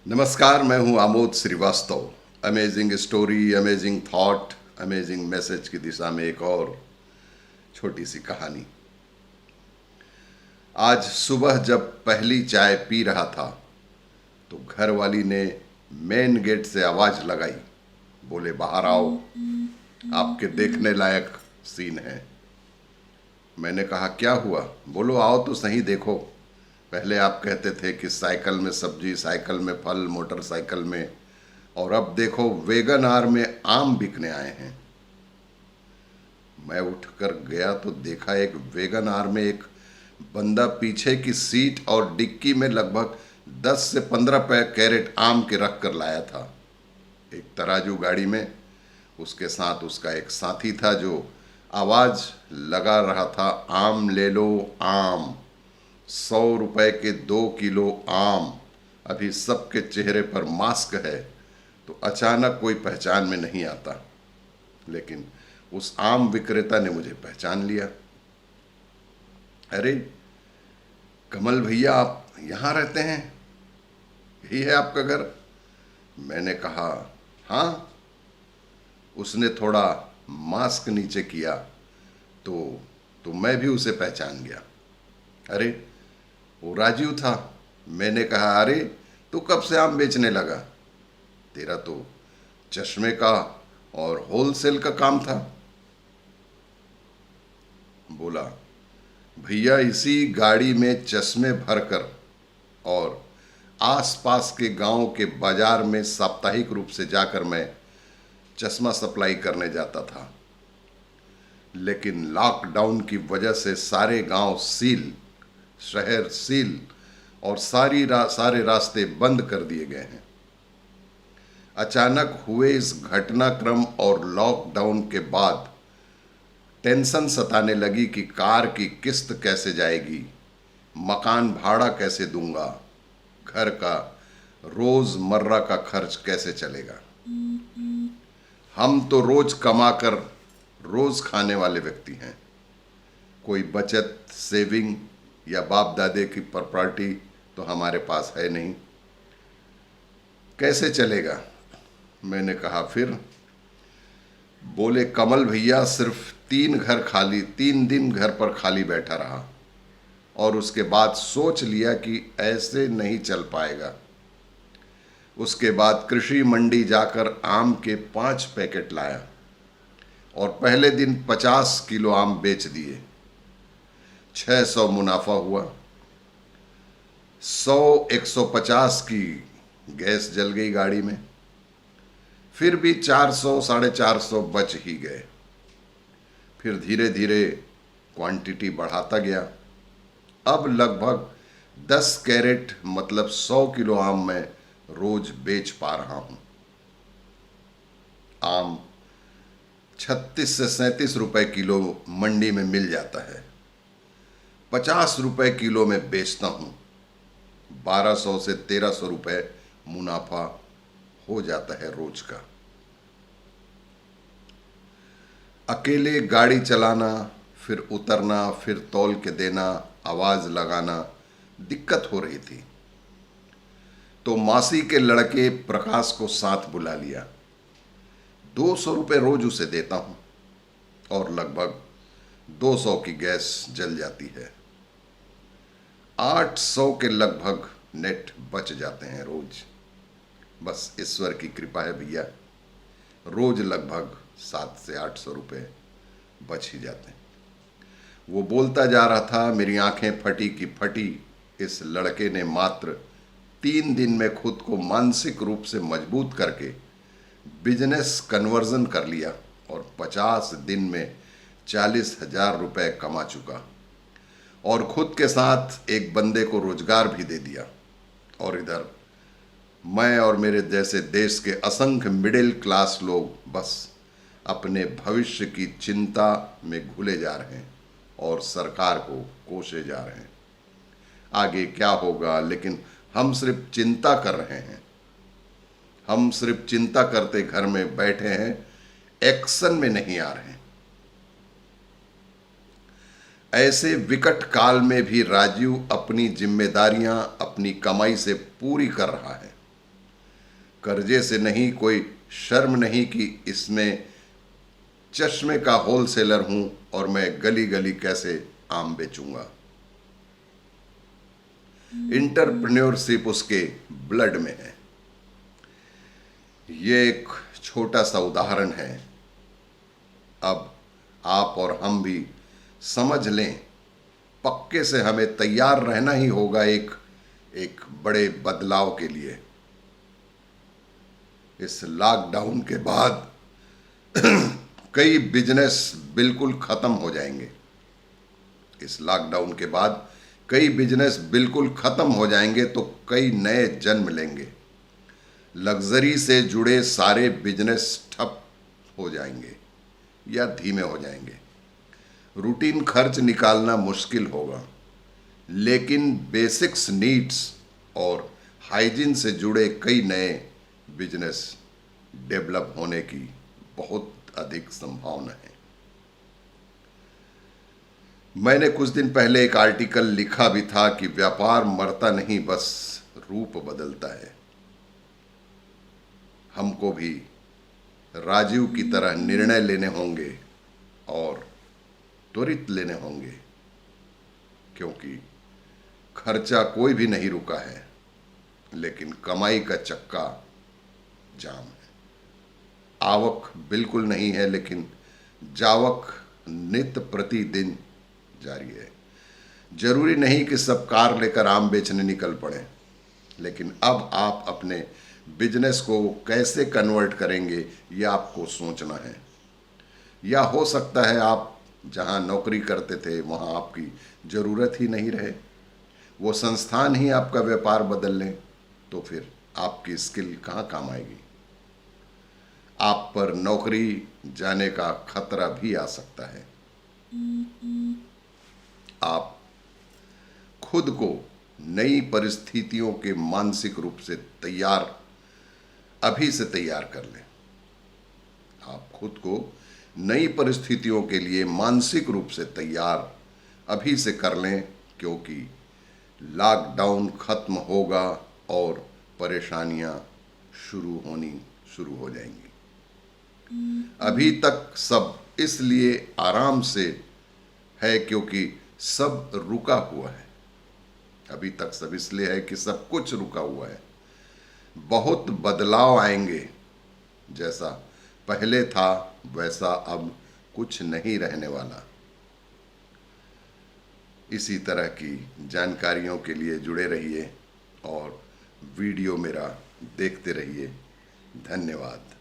नमस्कार, मैं हूं Amod Shrivastava. Amazing story, amazing thought, amazing message की दिशा में एक और छोटी सी कहानी। आज सुबह जब पहली चाय पी रहा था तो घर वाली ने मेन गेट से आवाज लगाई, बोले बाहर आओ, आपके देखने लायक सीन है। मैंने कहा क्या हुआ? बोलो आओ तो सही देखो। पहले आप कहते थे कि साइकिल में सब्जी, साइकिल में फल, मोटरसाइकिल में, और अब देखो वेगन आर में आम बिकने आए हैं। मैं उठकर गया तो देखा एक वेगन आर में एक बंदा पीछे की सीट और डिक्की में लगभग 10 से 15 कैरेट आम के रख कर लाया था। एक तराजू गाड़ी में उसके साथ उसका एक साथी था जो आवाज लगा रहा था, आम ले लो आम, 100 रुपए के 2 किलो आम। अभी सबके चेहरे पर मास्क है तो अचानक कोई पहचान में नहीं आता, लेकिन उस आम विक्रेता ने मुझे पहचान लिया। अरे कमल भैया, आप यहाँ रहते हैं? यही है आपका घर? मैंने कहा हाँ। उसने थोड़ा मास्क नीचे किया तो मैं भी उसे पहचान गया। अरे वो राजीव था। मैंने कहा अरे तू कब से आम बेचने लगा? तेरा तो चश्मे का और होलसेल का काम था। बोला भैया, इसी गाड़ी में चश्मे भरकर और आसपास के गांव के बाजार में साप्ताहिक रूप से जाकर मैं चश्मा सप्लाई करने जाता था, लेकिन लॉकडाउन की वजह से सारे गांव सील, शहर सील और सारे रास्ते बंद कर दिए गए हैं। अचानक हुए इस घटनाक्रम और लॉकडाउन के बाद टेंशन सताने लगी कि कार की किस्त कैसे जाएगी, मकान भाड़ा कैसे दूंगा, घर का रोजमर्रा का खर्च कैसे चलेगा। हम तो रोज कमाकर रोज खाने वाले व्यक्ति हैं। कोई बचत, सेविंग या बाप दादे की प्रॉपर्टी तो हमारे पास है नहीं। कैसे चलेगा? मैंने कहा फिर? बोले कमल भैया, सिर्फ 3 दिन घर पर खाली बैठा रहा और उसके बाद सोच लिया कि ऐसे नहीं चल पाएगा। उसके बाद कृषि मंडी जाकर आम के 5 पैकेट लाया और पहले दिन 50 किलो आम बेच दिए। 600 मुनाफा हुआ। 150 की गैस जल गई गाड़ी में। फिर भी 400 450 बच ही गए। फिर धीरे धीरे क्वांटिटी बढ़ाता गया। अब लगभग 10 कैरेट मतलब 100 किलो आम मैं रोज बेच पा रहा हूं। आम 36 से 37 रुपए किलो मंडी में मिल जाता है। 50 रुपए किलो में बेचता हूं। 1200 से 1300 रुपए मुनाफा हो जाता है रोज का। अकेले गाड़ी चलाना, फिर उतरना, फिर तौल के देना, आवाज लगाना दिक्कत हो रही थी, तो मासी के लड़के प्रकाश को साथ बुला लिया। 200 रुपये रोज उसे देता हूं और लगभग 200 की गैस जल जाती है। 800 के लगभग नेट बच जाते हैं रोज। बस ईश्वर की कृपा है भैया, रोज लगभग 700 से 800 रुपये बच ही जाते हैं। वो बोलता जा रहा था, मेरी आंखें फटी की फटी। इस लड़के ने मात्र 3 दिन में खुद को मानसिक रूप से मजबूत करके बिजनेस कन्वर्जन कर लिया और 50 दिन में 40,000 रुपये कमा चुका और खुद के साथ एक बंदे को रोजगार भी दे दिया। और इधर मैं और मेरे जैसे देश के असंख्य मिडिल क्लास लोग बस अपने भविष्य की चिंता में घुले जा रहे हैं और सरकार को कोसे जा रहे हैं आगे क्या होगा, लेकिन हम सिर्फ चिंता कर रहे हैं। हम सिर्फ चिंता करते घर में बैठे हैं, एक्शन में नहीं आ रहे हैं। ऐसे विकट काल में भी राजीव अपनी जिम्मेदारियां अपनी कमाई से पूरी कर रहा है। कर्जे से नहीं, कोई शर्म नहीं कि इसमें चश्मे का होलसेलर हूं और मैं गली गली कैसे आम बेचूंगा। इंटरप्रेन्योरशिप उसके ब्लड में है। ये एक छोटा सा उदाहरण है। अब आप और हम भी समझ लें, पक्के से हमें तैयार रहना ही होगा एक बड़े बदलाव के लिए। इस लॉकडाउन के बाद कई बिजनेस बिल्कुल खत्म हो जाएंगे। इस लॉकडाउन के बाद कई बिजनेस बिल्कुल खत्म हो जाएंगे तो कई नए जन्म लेंगे। लग्जरी से जुड़े सारे बिजनेस ठप हो जाएंगे या धीमे हो जाएंगे। रूटीन खर्च निकालना मुश्किल होगा, लेकिन बेसिक्स नीड्स और हाइजीन से जुड़े कई नए बिजनेस डेवलप होने की बहुत अधिक संभावना है। मैंने कुछ दिन पहले एक आर्टिकल लिखा भी था कि व्यापार मरता नहीं, बस रूप बदलता है। हमको भी राजीव की तरह निर्णय लेने होंगे और त्वरित लेने होंगे, क्योंकि खर्चा कोई भी नहीं रुका है, लेकिन कमाई का चक्का जाम है। आवक बिल्कुल नहीं है, लेकिन जावक नित्य प्रतिदिन जारी है। जरूरी नहीं कि सब कार लेकर आम बेचने निकल पड़े, लेकिन अब आप अपने बिजनेस को कैसे कन्वर्ट करेंगे ये आपको सोचना है। या हो सकता है आप जहां नौकरी करते थे वहां आपकी ज़रूरत ही नहीं रहे, वो संस्थान ही आपका व्यापार बदल लें, तो फिर आपकी स्किल कहाँ काम आएगी। आप पर नौकरी जाने का खतरा भी आ सकता है। आप खुद को नई परिस्थितियों के मानसिक रूप से अभी से तैयार कर लें। आप खुद को नई परिस्थितियों के लिए मानसिक रूप से तैयार अभी से कर लें, क्योंकि लॉकडाउन खत्म होगा और परेशानियां शुरू हो जाएंगी। अभी तक सब इसलिए आराम से है क्योंकि सब रुका हुआ है। अभी तक सब इसलिए है कि सब कुछ रुका हुआ है। बहुत बदलाव आएंगे। जैसा पहले था वैसा अब कुछ नहीं रहने वाला। इसी तरह की जानकारियों के लिए जुड़े रहिए और वीडियो मेरा देखते रहिए। धन्यवाद।